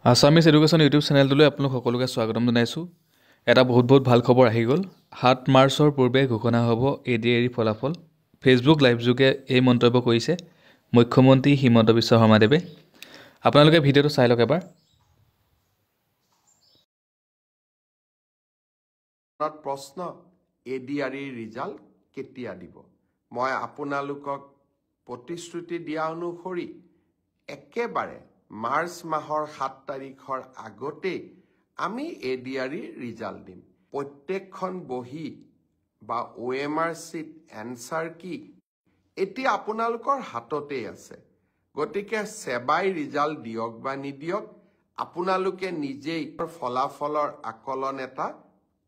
Assamese education YouTube চেনেলটোলৈ আপোনালোক সকলোকে স্বাগতম জনাইছোঁ। এটা বহুত ভাল খবৰ আহি গ'ল। ৭ মাৰ্চৰ পূৰ্বে ঘোষণা হ'ব ADAR ফলাফল। ফেচবুক লাইভ যোগে এই মন্তব্য কৰিছে মুখ্যমন্ত্ৰী হিমন্ত বিশ্ব শৰ্মাদেৱে। আপোনালোকে ভিডিঅ'টো চাই লওক এবাৰ। প্ৰশ্ন ADAR ৰিজাল্ট কেতিয়া দিব? মই আপোনালোকক প্ৰতিশ্ৰুতি দিয়া অনুসৰি একেবাৰে মাৰ্চ মাহৰ ৭ তাৰিখৰ আগতেই আমি ADAR ৰিজাল্ট দিম। প্ৰত্যেকখন বহি বা OMR চিট এনচাৰ কি এতিয়া আপোনালোকৰ হাততেই আছে। গতিকে সেবাই ৰিজাল্ট দিয়ক বা নিদিয়ক, আপোনালোকে নিজেই ফলাফলৰ আকলন এটা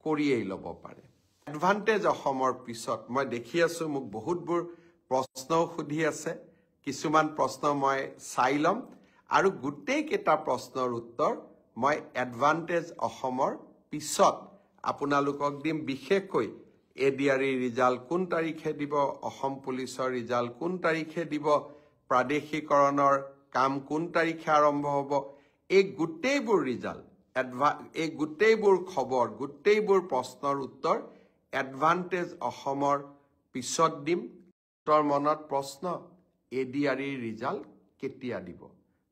কৰিয়েই ল'ব পাৰে। এডভান্টেজ অসমৰ পিছত মই দেখি আছো মোক বহুতবোৰ প্ৰশ্নও সুধি আছে। কিছুমান প্ৰশ্ন মই চাই ল'ম আৰু গোটেইকেইটা প্ৰশ্নৰ উত্তৰ মই এডভান্টেজ অসমৰ পিছত আপোনালোকক দিম। বিশেষকৈ ADAR ৰিজাল্ট কোন তাৰিখে দিব, অসম পুলিচৰ ৰিজাল্ট কোন তাৰিখে দিব, প্ৰাদেশিকৰণৰ কাম কোন তাৰিখে আৰম্ভ হ'ব, এই গোটেইবোৰ ৰিজাল্ট এই গোটেইবোৰ খবৰ, গোটেইবোৰ প্ৰশ্নৰ উত্তৰ এডভান্টেজ অসমৰ পিছত দিম। তোৰ মনত প্ৰশ্ন ADAR ৰিজাল্ট কেতিয়া দিব?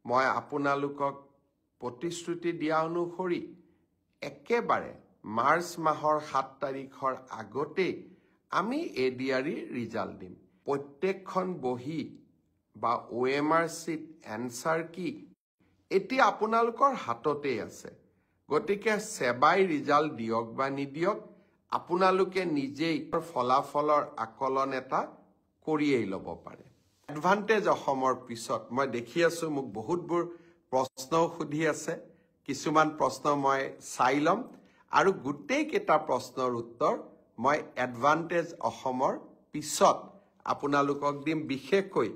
মই আপোনালোকক প্ৰতিশ্ৰুতি দিয়া অনুসৰি একেবাৰে মাৰ্চ মাহৰ ৭ তাৰিখৰ আগতেই আমি ADAR ৰিজাল্ট দিম। প্ৰত্যেকখন বহি বা OMR চিট এনচাৰ কি এতিয়া আপোনালোকৰ হাততেই আছে। গতিকে সেবাই ৰিজাল্ট দিয়ক বা নিদিয়ক, আপোনালোকে নিজেই ফলাফলৰ আকলন এটা কৰিয়েই ল'ব পাৰে। এডভান্টেজ অসমৰ পিছত মই দেখি আছো মোক বহুতবোৰ প্ৰশ্নও সুধি আছে। কিছুমান প্ৰশ্ন মই চাই ল'ম আৰু গোটেইকেইটা প্ৰশ্নৰ উত্তৰ মই এডভান্টেজ অসমৰ পিছত আপোনালোকক দিম। বিশেষকৈ